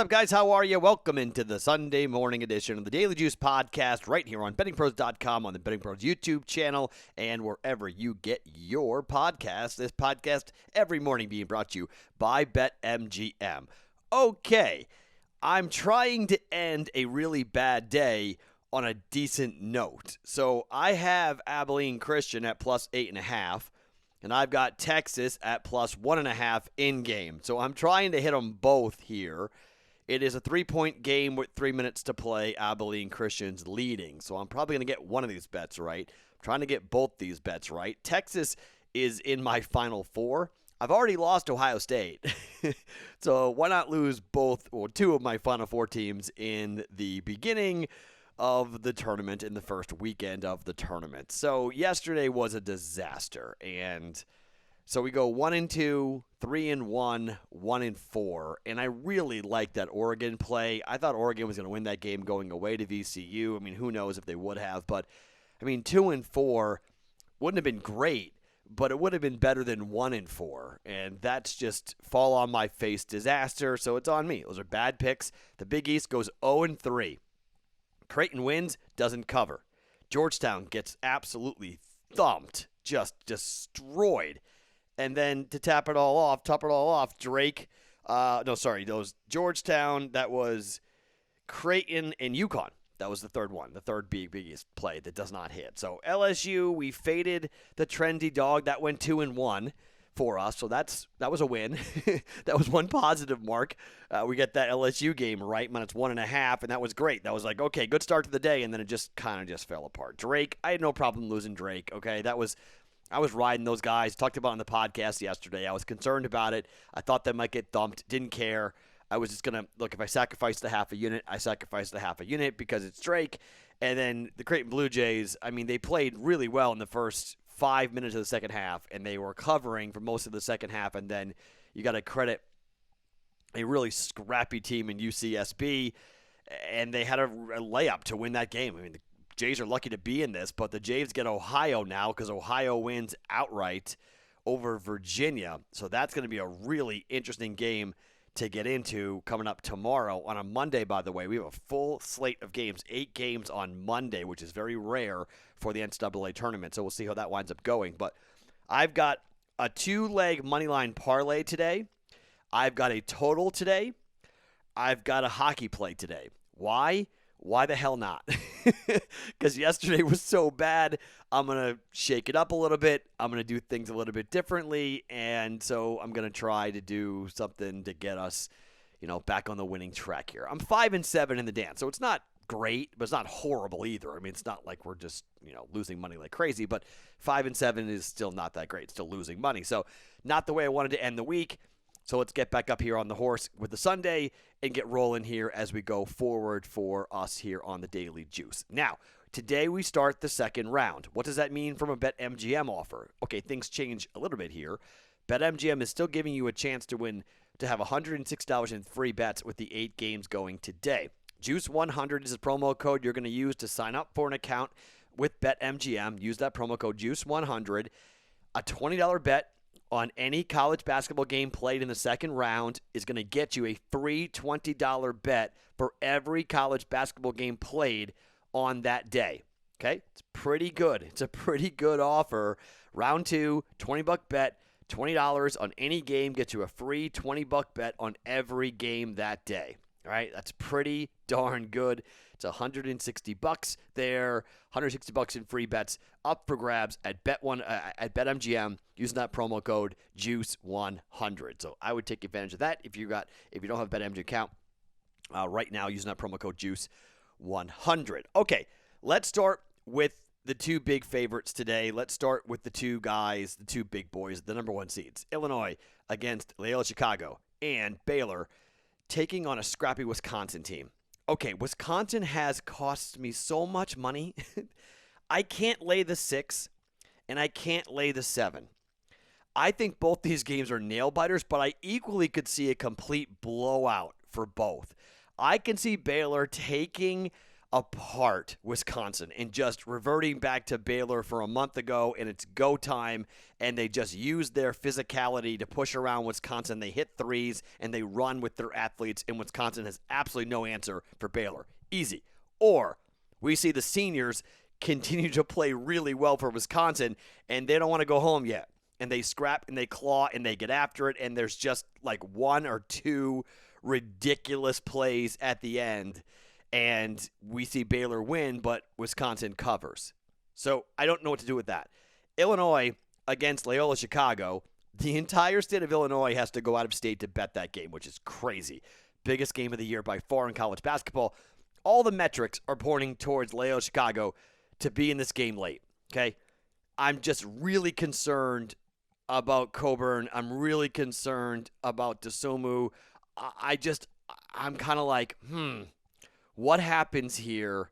up, guys? How are you? Welcome into the Sunday morning edition of the Daily Juice podcast right here on BettingPros.com, on the BettingPros YouTube channel, and wherever you get your podcast. This podcast every morning being brought to you by BetMGM. Okay, I'm trying to end a really bad day on a decent note. So I have Abilene Christian at plus 8.5. And I've got Texas at plus 1.5 in game. So I'm trying to hit them both here. It is a 3-point game with 3 minutes to play. Abilene Christian's leading. So I'm probably going to get one of these bets right. I'm trying to get both these bets right. Texas is in my final four. I've already lost Ohio State. So why not lose both or two of my final four teams in the beginning of the tournament, in the first weekend of the tournament. So yesterday was a disaster, and so we go 1-2, 3-1, 1-4, and I really liked that Oregon play. I thought Oregon was going to win that game going away to VCU. I mean, who knows if they would have, but I mean, 2-4 wouldn't have been great, but it would have been better than 1-4, and that's just fall on my face disaster. So it's on me. Those are bad picks. The Big East goes 0-3. Creighton wins, doesn't cover. Georgetown gets absolutely thumped, just destroyed. And then to top it all off, Drake, those Georgetown, that was Creighton and UConn. That was the third one, the third biggest play that does not hit. So LSU, we faded the trendy dog. That went 2-1 for us, so that was a win. That was one positive mark. We get that LSU game right when it's 1.5, and that was great. That was like, okay, good start to the day, and then it just kind of fell apart. Drake, I had no problem losing Drake, okay? I was riding those guys, talked about it on the podcast yesterday. I was concerned about it. I thought they might get thumped, didn't care. I was just going to, look, if I sacrificed the half a unit, I sacrificed the half a unit because it's Drake. And then the Creighton Blue Jays, I mean, they played really well in the first 5 minutes of the second half, and they were covering for most of the second half, and then you got to credit a really scrappy team in UCSB, and they had a layup to win that game. I mean, the Jays are lucky to be in this, but the Jays get Ohio now because Ohio wins outright over Virginia, so that's going to be a really interesting game to get into coming up tomorrow on a Monday. By the way, we have a full slate of games, 8 games on Monday, which is very rare for the NCAA tournament. So we'll see how that winds up going. But I've got a 2-leg moneyline parlay today. I've got a total today. I've got a hockey play today. Why? Why the hell not? Because yesterday was so bad. I'm going to shake it up a little bit. I'm going to do things a little bit differently. And so I'm going to try to do something to get us, back on the winning track here. I'm 5-7 in the dance. So it's not great, but it's not horrible either. I mean, it's not like we're just, losing money like crazy. But 5-7 is still not that great. Still losing money. So not the way I wanted to end the week. So let's get back up here on the horse with the Sunday and get rolling here as we go forward for us here on the Daily Juice. Now, today we start the second round. What does that mean from a BetMGM offer? Okay, things change a little bit here. BetMGM is still giving you a chance to have $106 in free bets with the 8 games going today. Juice100 is the promo code you're going to use to sign up for an account with BetMGM. Use that promo code Juice100. A $20 bet on any college basketball game played in the second round is going to get you a free $20 bet for every college basketball game played on that day. Okay? It's pretty good. It's a pretty good offer. Round 2, $20 bet, $20 on any game gets you a free $20 bet on every game that day. All right? That's pretty darn good. It's $160 there, $160 in free bets up for grabs at BetMGM using that promo code Juice100. So I would take advantage of that if you don't have a BetMGM account right now using that promo code Juice100. Okay, let's start with the 2 big favorites today. Let's start with the 2 guys, the 2 big boys, the number 1 seeds. Illinois against Loyola Chicago and Baylor taking on a scrappy Wisconsin team. Okay, Wisconsin has cost me so much money. I can't lay the 6, and I can't lay the 7. I think both these games are nail-biters, but I equally could see a complete blowout for both. I can see Baylor taking apart Wisconsin and just reverting back to Baylor for a month ago, and it's go time, and they just use their physicality to push around Wisconsin. They hit threes, and they run with their athletes, and Wisconsin has absolutely no answer for Baylor. Easy. Or we see the seniors continue to play really well for Wisconsin, and they don't want to go home yet. And they scrap, and they claw, and they get after it, and there's just like one or two ridiculous plays at the end, and we see Baylor win, but Wisconsin covers. So I don't know what to do with that. Illinois against Loyola Chicago, the entire state of Illinois has to go out of state to bet that game, which is crazy. Biggest game of the year by far in college basketball. All the metrics are pointing towards Loyola Chicago to be in this game late, okay? I'm just really concerned about Coburn. I'm really concerned about DeSomu. I'm kind of like, what happens here?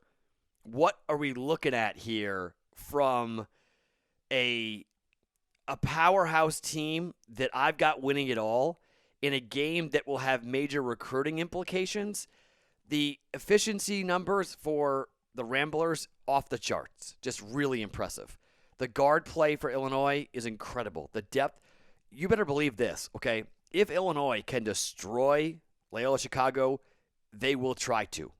What are we looking at here from a powerhouse team that I've got winning it all in a game that will have major recruiting implications? The efficiency numbers for the Ramblers off the charts, just really impressive. The guard play for Illinois is incredible. The depth, you better believe this, okay? If Illinois can destroy Loyola Chicago, they will try to.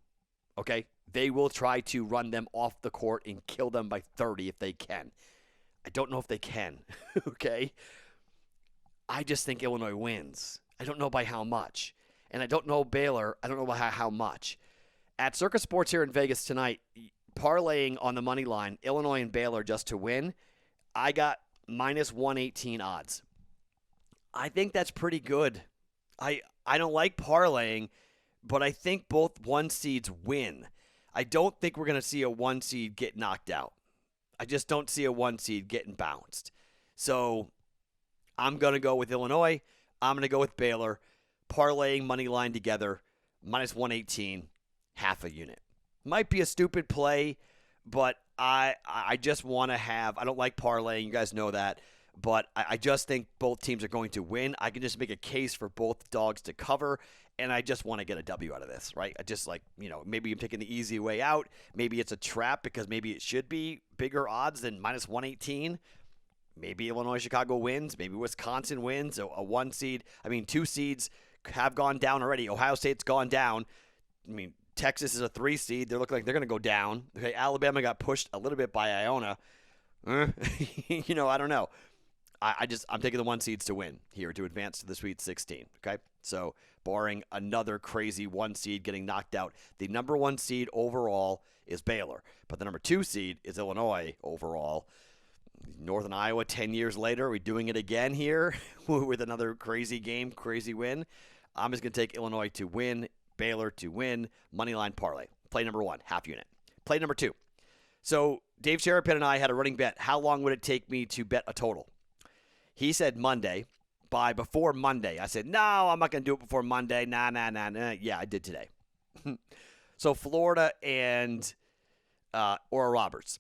Okay? They will try to run them off the court and kill them by 30 if they can. I don't know if they can. Okay? I just think Illinois wins. I don't know by how much. And I don't know Baylor. I don't know by how much. At Circus Sports here in Vegas tonight, parlaying on the money line, Illinois and Baylor just to win, I got minus 118 odds. I think that's pretty good. I don't like parlaying, but I think both one seeds win. I don't think we're going to see a one seed get knocked out. I just don't see a one seed getting bounced. So I'm going to go with Illinois. I'm going to go with Baylor. Parlaying money line together, minus 118, half a unit. Might be a stupid play, but I just want to have, I don't like parlaying. You guys know that. But I just think both teams are going to win. I can just make a case for both dogs to cover, and I just want to get a W out of this, right? I just maybe I'm taking the easy way out. Maybe it's a trap because maybe it should be bigger odds than minus 118. Maybe Illinois, Chicago wins. Maybe Wisconsin wins. A one seed. I mean, two seeds have gone down already. Ohio State's gone down. I mean, Texas is a 3 seed. They look like they're going to go down. Okay, Alabama got pushed a little bit by Iona. I don't know. I'm taking the one seeds to win here to advance to the Sweet 16. Okay, so barring another crazy one seed getting knocked out, the number one seed overall is Baylor, but the number 2 seed is Illinois overall. Northern Iowa 10 years later, are we doing it again here with another crazy game, crazy win? I'm just going to take Illinois to win, Baylor to win, moneyline parlay. Play number 1, half unit. Play number 2. So Dave Sherapin and I had a running bet. How long would it take me to bet a total? He said Monday. Before Monday, I said, no, I'm not going to do it before Monday. Nah. Yeah, I did today. So Florida and Oral Roberts.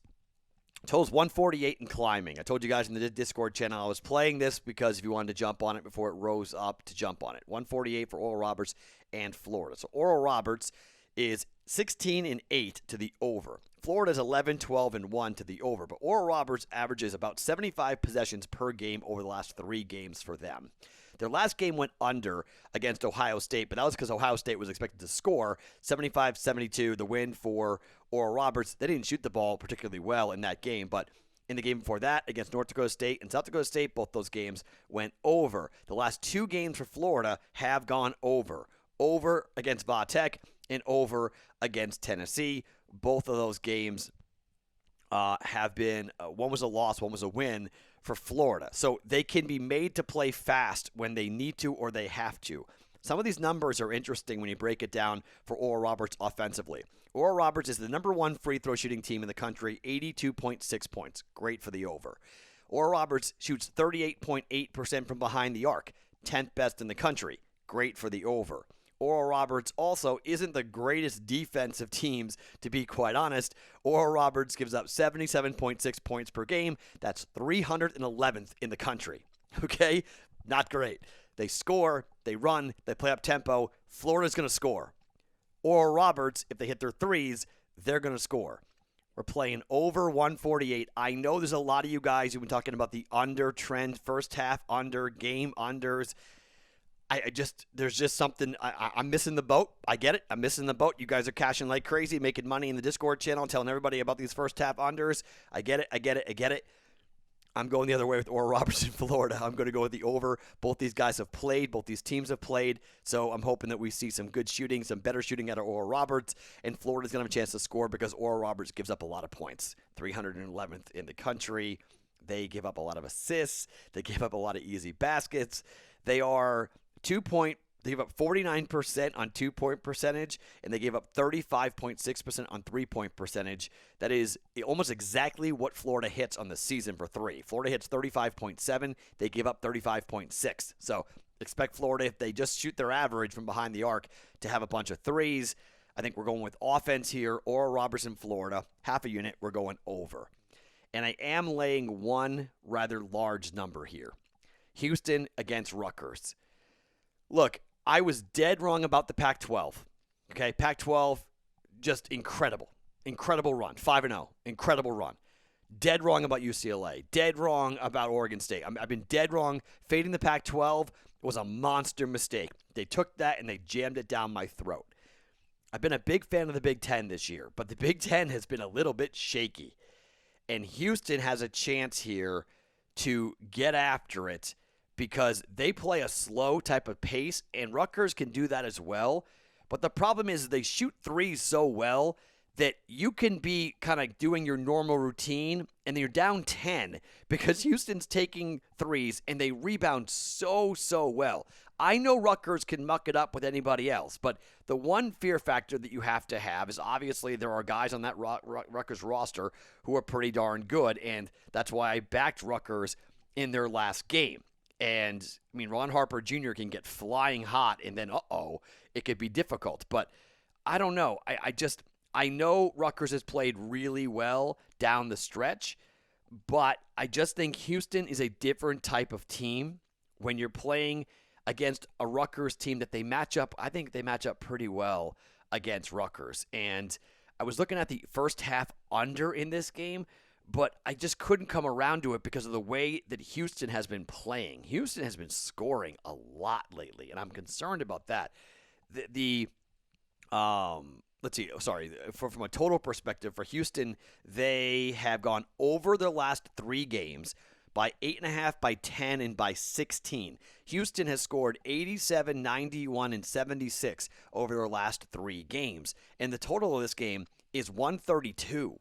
Total's 148 and climbing. I told you guys in the Discord channel I was playing this because if you wanted to jump on it before it rose up, to jump on it. 148 for Oral Roberts and Florida. So Oral Roberts is 16-8 to the over. Florida's 11-12-1 to the over. But Oral Roberts averages about 75 possessions per game over the last 3 games for them. Their last game went under against Ohio State, but that was because Ohio State was expected to score 75-72, the win for Oral Roberts. They didn't shoot the ball particularly well in that game, but in the game before that against North Dakota State and South Dakota State, both those games went over. The last 2 games for Florida have gone over. Over against Va-Tech and over against Tennessee. Both of those games have been, one was a loss, one was a win for Florida. So they can be made to play fast when they need to or they have to. Some of these numbers are interesting when you break it down for Oral Roberts offensively. Oral Roberts is the number 1 free throw shooting team in the country, 82.6 points. Great for the over. Oral Roberts shoots 38.8% from behind the arc, 10th best in the country. Great for the over. Oral Roberts also isn't the greatest defensive teams, to be quite honest. Oral Roberts gives up 77.6 points per game. That's 311th in the country. Okay? Not great. They score, they run, they play up tempo. Florida's going to score. Oral Roberts, if they hit their threes, they're going to score. We're playing over 148. I know there's a lot of you guys who've been talking about the under trend, first half under, game unders. There's just something, I'm missing the boat. I get it. I'm missing the boat. You guys are cashing like crazy, making money in the Discord channel, telling everybody about these first half unders. I get it. I'm going the other way with Oral Roberts in Florida. I'm going to go with the over. Both these guys have played. Both these teams have played. So I'm hoping that we see some good shooting, some better shooting out of Oral Roberts. And Florida's going to have a chance to score because Oral Roberts gives up a lot of points. 311th in the country. They give up a lot of assists. They give up a lot of easy baskets. They are they give up 49% on 2-point percentage, and they gave up 35.6% on 3-point percentage. That is almost exactly what Florida hits on the season for three. Florida hits 35.7. They give up 35.6. So expect Florida, if they just shoot their average from behind the arc, to have a bunch of threes. I think we're going with offense here. Oral Roberts in Florida, half a unit. We're going over. And I am laying one rather large number here. Houston against Rutgers. Look, I was dead wrong about the Pac-12. Okay, Pac-12, just incredible. Incredible run. 5-0. Incredible run. Dead wrong about UCLA. Dead wrong about Oregon State. I've been dead wrong. Fading the Pac-12 was a monster mistake. They took that and they jammed it down my throat. I've been a big fan of the Big Ten this year, but the Big Ten has been a little bit shaky. And Houston has a chance here to get after it, because they play a slow type of pace, and Rutgers can do that as well. But the problem is they shoot threes so well that you can be kind of doing your normal routine, and then you're down 10 because Houston's taking threes, and they rebound so well. I know Rutgers can muck it up with anybody else, but the one fear factor that you have to have is obviously there are guys on that Rutgers roster who are pretty darn good, and that's why I backed Rutgers in their last game. And, I mean, Ron Harper Jr. can get flying hot, and then, it could be difficult. But I don't know. I know Rutgers has played really well down the stretch, but I just think Houston is a different type of team when you're playing against a Rutgers team that they match up. I think they match up pretty well against Rutgers. And I was looking at the first half under in this game, but I just couldn't come around to it because of the way that Houston has been playing. Houston has been scoring a lot lately, and I'm concerned about that. Let's see. Sorry, from a total perspective for Houston, they have gone over their last three games by 8.5, by 10, and by 16. Houston has scored 87, 91, and 76 over their last three games, and the total of this game is 132.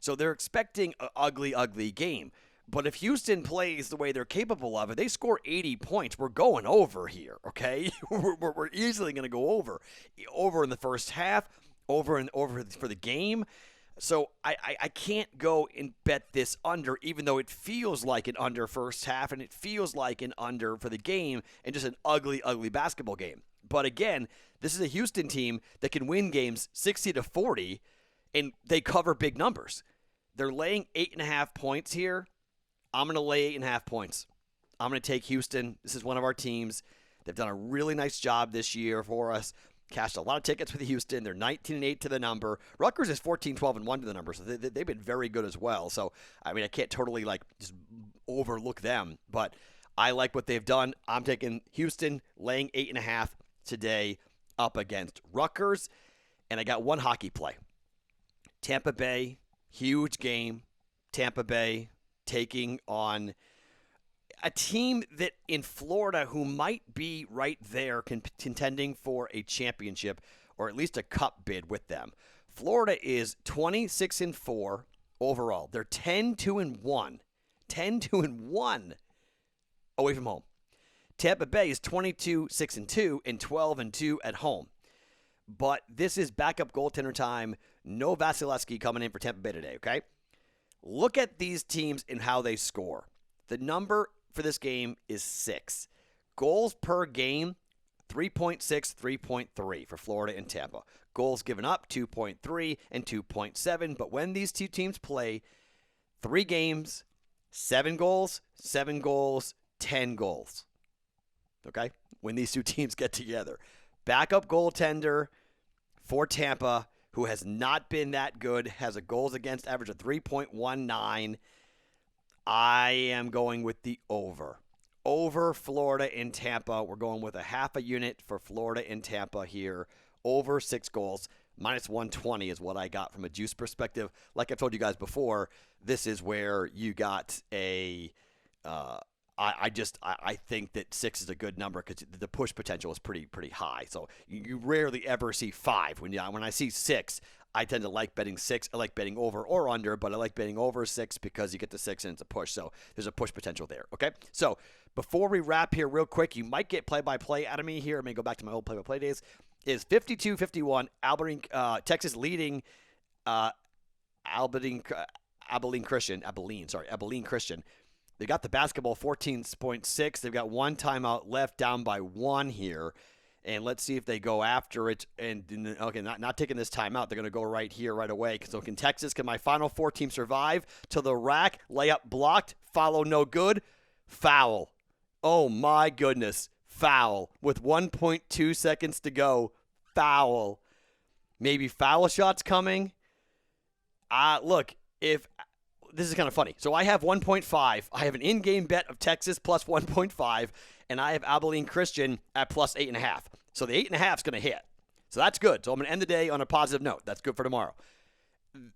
So they're expecting an ugly game. But if Houston plays the way they're capable of, if they score 80 points, we're going over here, okay? we're easily going to go over. Over in the first half, over for the game. So I can't go and bet this under, even though it feels like an under first half, and it feels like an under for the game, and just an ugly basketball game. But again, this is a Houston team that can win games 60-40, and they cover big numbers. They're laying 8.5 points here. I'm going to lay 8.5 points. I'm going to take Houston. This is one of our teams. They've done a really nice job this year for us. Cashed a lot of tickets with Houston. They're 19-8 to the number. Rutgers is 14-12-1 to the number, so they've been very good as well. So, I mean, I can't totally, just overlook them, but I like what they've done. I'm taking Houston, laying 8.5 today up against Rutgers. And I got one hockey play. Tampa Bay, huge game. Tampa Bay taking on a team that in Florida who might be right there contending for a championship or at least a cup bid with them. Florida is 26-4 overall. They're 10-2-1. 10-2-1 away from home. Tampa Bay is 22-6-2 and 12-2 at home. But this is backup goaltender time. No Vasilevsky coming in for Tampa Bay today, okay? Look at these teams and how they score. The number for this game is 6. Goals per game, 3.6, 3.3 for Florida and Tampa. Goals given up, 2.3 and 2.7. But when these two teams play, 3 games, 7 goals, 7 goals, 10 goals. Okay? When these two teams get together. Backup goaltender for Tampa, who has not been that good, has a goals against average of 3.19. I am going with the over. Over Florida in Tampa. We're going with a half a unit for Florida in Tampa here. Over 6 goals. Minus 120 is what I got from a juice perspective. Like I've told you guys before, this is where you got a I think that 6 is a good number because the push potential is pretty high. So you rarely ever see 5. When I see 6, I tend to like betting 6. I like betting over or under, but I like betting over 6 because you get the 6 and it's a push. So there's a push potential there. Okay. So before we wrap here, real quick, you might get play-by-play out of me here. I may go back to my old play-by-play days. Is 52-51 Texas leading Abilene Christian. They got the basketball 14.6. They've got 1 timeout left, down by 1 here. And let's see if they go after it. And okay, not taking this timeout. They're going to go right here, right away. So can my Final Four team survive? To the rack, layup blocked, follow no good, foul. Oh my goodness, foul. With 1.2 seconds to go, foul. Maybe foul shots coming. Look, if this is kind of funny. So I have 1.5. I have an in-game bet of Texas plus 1.5, and I have Abilene Christian at plus 8.5. So the 8.5 is going to hit. So that's good. So I'm going to end the day on a positive note. That's good for tomorrow.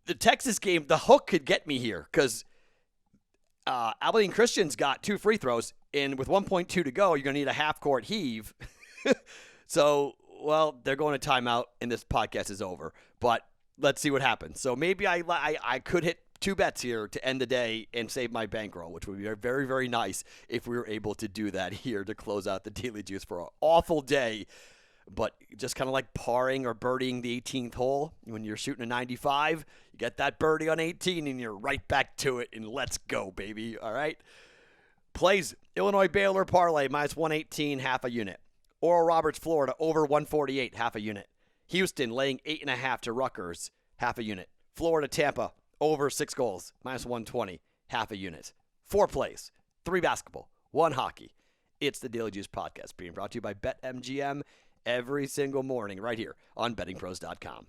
The Texas game, the hook could get me here because Abilene Christian's got 2 free throws, and with 1.2 to go, you're going to need a half-court heave. So, well, they're going to timeout, and this podcast is over. But let's see what happens. So maybe I could hit 2 bets here to end the day and save my bankroll, which would be very, very nice if we were able to do that here to close out the Daily Juice for an awful day. But just kind of like parring or birdieing the 18th hole. When you're shooting a 95, you get that birdie on 18 and you're right back to it, and let's go, baby. All right? Plays Illinois Baylor parlay minus 118, half a unit. Oral Roberts, Florida, over 148, half a unit. Houston laying 8.5 to Rutgers, half a unit. Florida, Tampa, over 6 goals, minus 120, half a unit. 4 plays, 3 basketball, 1 hockey. It's the Daily Juice Podcast being brought to you by BetMGM every single morning right here on BettingPros.com.